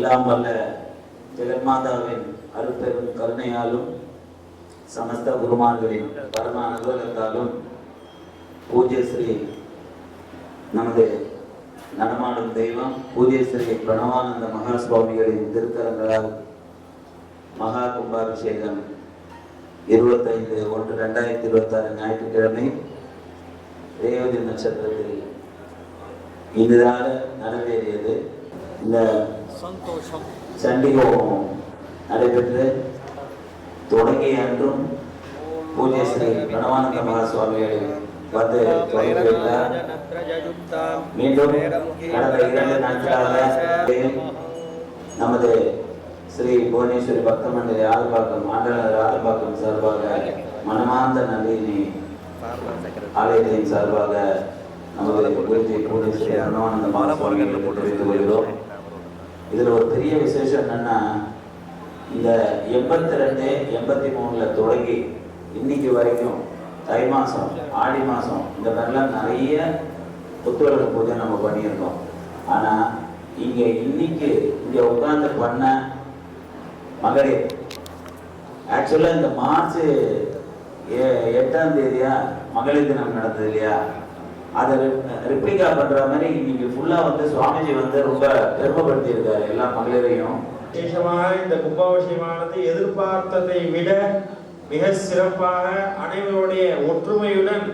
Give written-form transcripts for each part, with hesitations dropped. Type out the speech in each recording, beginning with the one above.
எல்லாம் வல்ல ஜெகன்மாதாவின் அருட்பெரும் கருணையாலும் சமஸ்த குருமார்களின் பரம அனுகிரகத்தாலும் பூஜ்ய ஸ்ரீ நமது நடமாடும் தெய்வம் பூஜ்ய ஸ்ரீ பிரணவானந்த மகா சுவாமிகளின் திருக்கரங்களால் மகா கும்பாபிஷேகம் 25/1/2026 ஞாயிற்றுக்கிழமை ரேவதி நட்சத்திரத்தில் இனிதாக நடவேறியது. இந்த சண்டி ஹோமம் நடைபெற்று தொடங்கிய அன்றும் பூஜ்ய ஸ்ரீ பிரணவானந்த மகா சுவாமிகளை வந்து தொடங்கியுள்ளார். மீண்டும் கடந்த 2 நாட்களாக நமது ஸ்ரீ புவனேஸ்வரி பக்த மண்டலி ஆதபாக்கம் ஆண்டனர் ஆதபாக்கம் சார்பாக மனமார்ந்த நன்றியினை ஆலயத்தின் சார்பாக நமது பூஜை புவனேஸ்வரி பிரணவானந்த மகா சுவாமிகளுக்கு தெரிவித்துக் கொள்கிறோம். இதில் ஒரு பெரிய விசேஷம் என்னன்னா, இந்த 82, 83 தொடங்கி இன்னைக்கு வரைக்கும் தை மாதம் ஆடி மாதம் இந்த மாதிரிலாம் நிறைய புத்துவிளக்கு பூஜை நம்ம பண்ணியிருக்கோம். ஆனால் இன்னைக்கு இங்கே உட்கார்ந்து பண்ண மகளிர் ஆக்சுவலாக இந்த மார்ச் 8ஆம் தேதியா மகளிர் தினம் நடந்தது இல்லையா, அதை ரிப்ளிகா பண்ற மாதிரி இன்னைக்கு ஃபுல்லா வந்து சுவாமிஜி வந்து ரொம்ப பெருமைப்படுத்தி இருக்காரு எல்லா மகளிரையும். விசேஷமாக இந்த கும்பாபிஷேகமானது எதிர்பார்த்ததை விட மிக சிறப்பாக அனைவருடைய ஒற்றுமையுடன்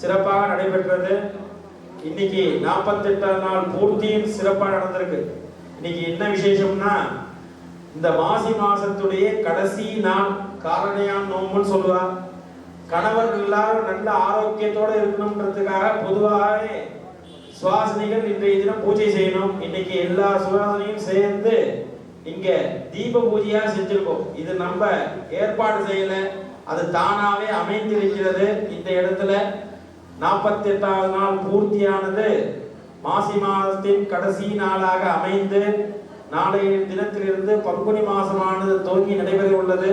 சிறப்பாக நடைபெற்றது. இன்னைக்கு 48ஆம் நாள் பூர்த்தியும் சிறப்பாக நடந்திருக்கு. இன்னைக்கு என்ன விசேஷம்னா, இந்த மாசி மாசத்துடைய கடைசி நாள் காரணையான் நோம்புன்னு சொல்லுவார். கணவர்கள் எல்லாரும் நல்ல ஆரோக்கியத்தோட இருக்கணும்ன்றதுக்காக பொதுவாகவே சுவாசனிகள் இன்றைய தினம் பூஜை செய்யணும். இன்னைக்கு எல்லா சுவாசனையும் சேர்ந்து இங்க தீப பூஜையா செஞ்சிருக்கோம். இது நம்ம ஏற்பாடு செய்யல, அது தானாவே அமைந்திருக்கிறது. இந்த இடத்துல 48ஆவது நாள் பூர்த்தியானது மாசி மாதத்தின் கடைசி நாளாக அமைந்து நாளைய தினத்திலிருந்து பங்குனி மாசமானது துவங்கி நடைபெற உள்ளது.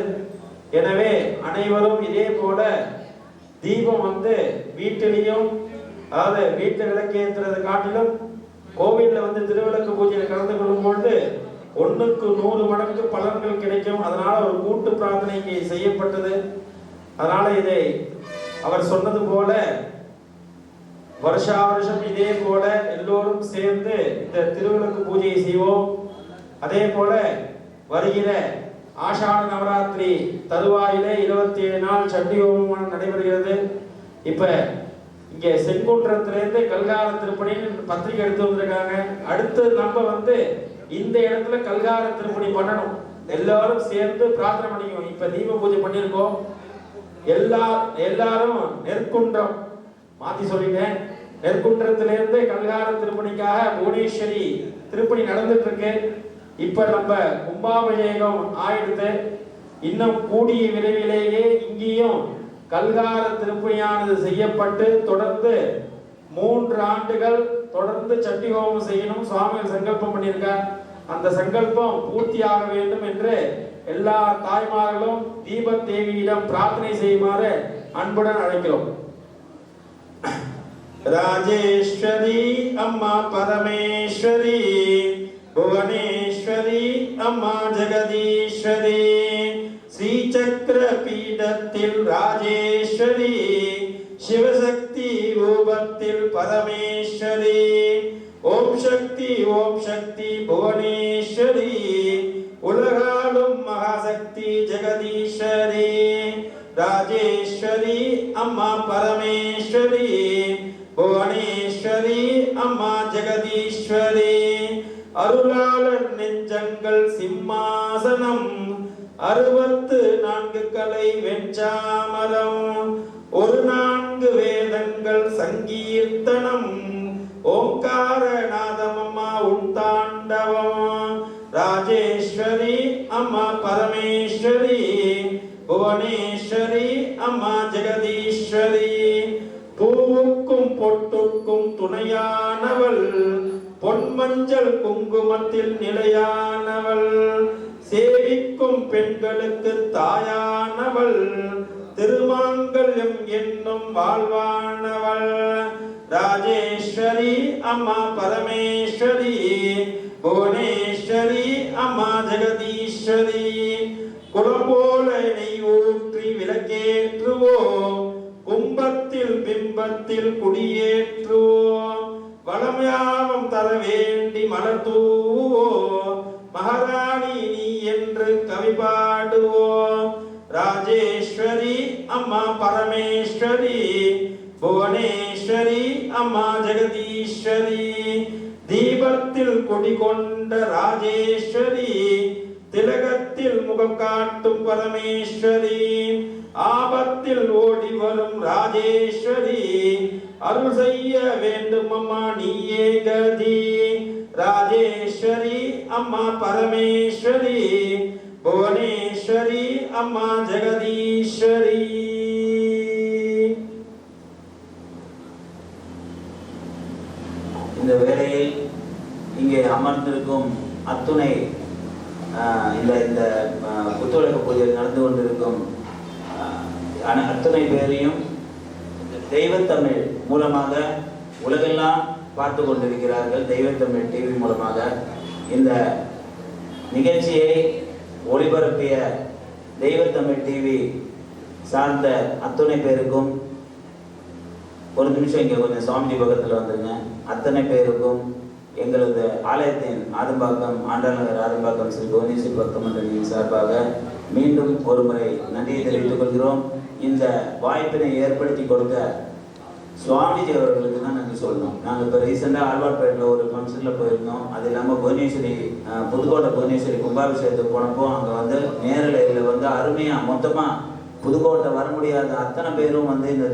எனவே அனைவரும் இதே போல தீபம் வந்து வீட்டிலையும், அதாவது வீட்டில் விளக்கேற்றுறது காட்டிலும் கோவிலில் வந்து திருவிளக்கு பூஜையில் கலந்து கொள்ளும் பொழுது 1க்கு 100 மடங்கு பலன்கள் கிடைக்கும். அதனால ஒரு கூட்டு பிரார்த்தனைக்கு செய்யப்பட்டது. அதனால இதை அவர் சொன்னது போல வருஷா வருஷம் இதே போல எல்லோரும் சேர்ந்து இந்த திருவிளக்கு பூஜையை செய்வோம். அதே போல வருகிற ஆஷாட நவராத்திரி தருவாயிலே 27 நாள் சண்டி ஹோமம் நடைபெறுகிறது. இப்ப இங்க செங்குன்றத்திலிருந்து கல்கார திருப்பணின்னு பத்திரிகை எடுத்து வந்திருக்காங்க. அடுத்து நம்ம வந்து இந்த இடத்துல கல்கார திருப்பணி பண்ணணும். எல்லாரும் சேர்ந்து பிரார்த்தனை பண்ணிக்கணும். இப்ப தீப பூஜை பண்ணிருக்கோம். எல்லாரும் நெற்குன்றம் மாத்தி சொல்லிட்டேன். நெற்குன்றத்திலிருந்து கல்கார திருப்பணிக்காக புவனேஸ்வரி திருப்பணி நடந்துட்டு இருக்கு. இப்ப நம்ம கும்பாபிஷேகம் ஆயிடுத்து. இன்னும் கூடிய விரைவிலேயே இங்கேயும் கல்கார திருப்பணியானது செய்யப்பட்டு தொடர்ந்து 3 ஆண்டுகள் தொடர்ந்து சண்டி ஹோமம் செய்யணும் சுவாமிகள் சங்கல்பம் பண்ணியிருக்கார். அந்த சங்கல்பம் பூர்த்தியாக வேண்டும் என்று எல்லா தாய்மார்களும் தீபத் தேவியிடம் பிரார்த்தனை செய்யுமாறு அன்புடன் அழைக்கிறோம். ராஜேஸ்வரி அம்மா பரமேஸ்வரி, புவனேஸ்வரி அம்மா ஜெகதீஸ்வரி, ஸ்ரீசக்கர பீடத்தில் ராஜேஸ்வரி, சிவசக்தி ரூபத்தில் பரமேஸ்வரி, ஓம் சக்தி புவனேஸ்வரி, உலகாளும் மகாசக்தி ஜெகதீஸ்வரி, ராஜேஸ்வரி அம்மா பரமேஸ்வரி, புவனேஸ்வரி அம்மா ஜெகதீஸ்வரி, அருளாளர் நெஞ்சங்கள் சிம்மாசனம், 64 கலை வெஞ்சாமரம், 4 வேதங்கள் சங்கீர்த்தனம், ஓங்காரநாதமம்மா உண்டாண்டவம், ராஜேஸ்வரி அம்மா பரமேஸ்வரி, புவனேஸ்வரி அம்மா ஜெகதீஸ்வரி, பூவுக்கும் பொட்டுக்கும் துணையானவள், பொன்மஞ்சள் குங்குமத்தில் நிலையானவள், சேவிக்கும் பெண்களுக்கு தாயானவள், திருமாங்கல்யம் என்னும் வாழ்வானவள், ராஜேஸ்வரி அம்மா பரமேஸ்வரி, புவனேஸ்வரி புவனேஸ்வரி அம்மா ஜெகதீஸ்வரி குலம்போல நெய் ஊற்றி விளக்கேற்றுவோம் கும்பத்தில் பிம்பத்தில் குடியேற்றுவோம் வளமையாவும் தர வேண்டி மலர்தூவோம் மகாராணி நீ என்று கவி பாடுவோம் ராஜேஸ்வரி அம்மா பரமேஸ்வரி புவனேஸ்வரி அம்மா ஜெகதீஸ்வரி தீபத்தில் குடிகொண்ட ராஜேஸ்வரி திலகத்தில் முகம் காட்டும் பரமேஸ்வரி ஆபத்தில் ஓடி வரும் ராஜேஸ்வரி அருள் செய்ய வேண்டும் அம்மா நீயே கதி ராஜேஸ்வரி அம்மா பரமேஸ்வரி புவனேஸ்வரி அம்மா ஜெகதீஸ்வரி. இந்த வேளையில் இங்கே அமர்ந்திருக்கும் அத்துணை இந்த புத்துழக்க பூஜையில் நடந்து கொண்டிருக்கும் அத்தனை பேரையும் தெய்வத்தமிழ் மூலமாக உலகெல்லாம் பார்த்து கொண்டிருக்கிறார்கள். தெய்வத்தமிழ் டிவி மூலமாக இந்த நிகழ்ச்சியை ஒளிபரப்பிய தெய்வத்தமிழ் டிவி சார்ந்த அத்தனை பேருக்கும் ஒரு நிமிஷம் இங்கே கொஞ்சம் சுவாமிஜி பக்கத்தில் வந்துருங்க. அத்தனை பேருக்கும் எங்களது ஆலயத்தின் ஆதம்பாக்கம் ஆண்டாள் நகர் ஆதம்பாக்கம் ஸ்ரீ புவனேஸ்வரி பக்த மண்டலியின் சார்பாக மீண்டும் ஒரு முறை நன்றியை தெரிவித்துக் கொள்கிறோம். இந்த வாய்ப்பினை ஏற்படுத்தி கொடுத்த சுவாமிஜி அவர்களுக்கு தான் நன்றி சொல்லணும். நாங்கள் இப்போ ரீசெண்டாக ஆழ்வார்பேட்டில் ஒரு ஃபங்க்ஷனில் போயிருந்தோம். அது இல்லாமல் புவனேஸ்வரி புதுக்கோட்டை புவனேஸ்வரி கும்பாபிஷேகத்துக்கு போனப்போ அங்கே வந்து நேரலையில் வந்து அருமையாக மொத்தமாக புதுக்கோட்டை வர முடியாத அத்தனை பேரும் வந்து இந்த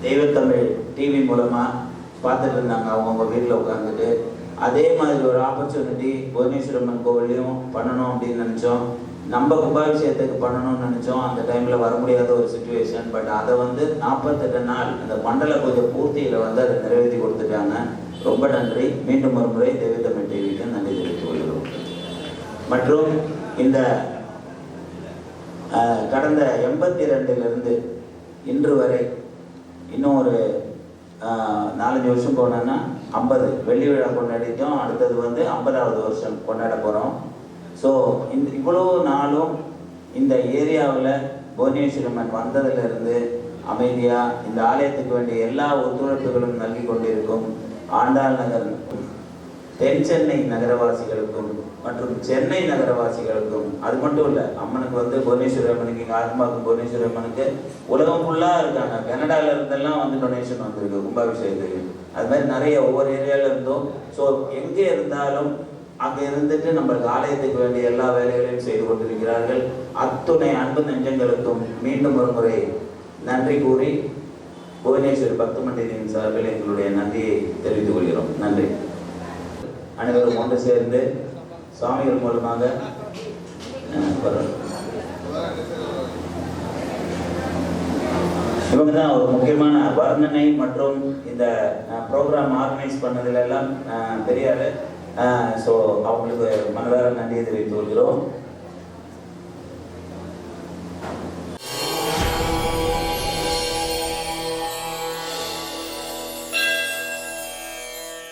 தெய்வத்தமிழ் டிவி மூலமாக பார்த்துட்டு இருந்தாங்க அவங்கவுங்க வீட்டில் உட்காந்துட்டு. அதே மாதிரி ஒரு ஆப்பர்ச்சுனிட்டி புவனேஸ்வரம்மன் கோவிலையும் பண்ணணும் அப்படின்னு நினச்சோம். நம்ம கும்பாபிஷேகத்துக்கு பண்ணணும்னு நினச்சோம். அந்த டைமில் வர முடியாத ஒரு சுச்சுவேஷன். பட் அதை வந்து 48 நாள் அந்த மண்டல பூஜை பூர்த்தியில் வந்து அதை நிறைவேற்றி கொடுத்துட்டாங்க. ரொம்ப நன்றி. மீண்டும் ஒரு முறை தெய்வத்தமிழ் டிவிக்கு நன்றி தெரிவித்துக் கொள்கிறோம். மற்றும் இந்த கடந்த 82லிருந்து இன்று வரை இன்னும் ஒரு 4-5 வருஷம் போனோன்னா 50 வெள்ளி விழா கொண்டாடிட்டோம். அடுத்தது வந்து 50வது வருஷம் கொண்டாட போகிறோம். ஸோ இவ்வளோ நாளும் இந்த ஏரியாவில் புவனேஸ்வரம்மன் வந்ததிலிருந்து அமைதியாக இந்த ஆலயத்துக்கு வேண்டிய எல்லா ஒத்துழைப்புகளும் நல்கி கொண்டிருக்கும் ஆண்டாள் நகர் தென் சென்னை நகரவாசிகளுக்கும் மற்றும் சென்னை நகரவாசிகளுக்கும், அது மட்டும் இல்லை, அம்மனுக்கு வந்து புவனேஸ்வரம்மனுக்கு இங்கே ஆதம்பாக்கம் புவனேஸ்வரம்மனுக்கு உலகம் ஃபுல்லாக இருக்காங்க. கனடாவில் இருந்தெல்லாம் வந்து டொனேஷன் வந்திருக்கு கும்பாபிஷேகத்துக்கு. அது மாதிரி நிறைய ஒவ்வொரு ஏரியாவில் இருந்தோம். ஸோ எங்கே இருந்தாலும் அங்கே இருந்துட்டு நம்மளுக்கு ஆலயத்துக்கு வேண்டிய எல்லா வேலைகளையும் செய்து கொண்டிருக்கிறார்கள். அத்துணை அன்பு நெஞ்சங்களுக்கும் மீண்டும் ஒரு முறை நன்றி கூறி புவனேஸ்வரி பக்த மண்டலியின் சார்பில் எங்களுடைய நன்றியை தெரிவித்துக் கொள்கிறோம். நன்றி. அனைவரும் ஒன்று சேர்ந்து சுவாமிகள் மூலமாக இவங்க தான் ஒரு முக்கியமான வர்ணனை மற்றும் இந்த ப்ரோக்ராம் ஆர்கனைஸ் பண்ணதுல எல்லாம் பெரிய ஆளு. ஸோ அவங்களுக்கு மனதார நன்றியை தெரிவித்துக் கொள்கிறோம்.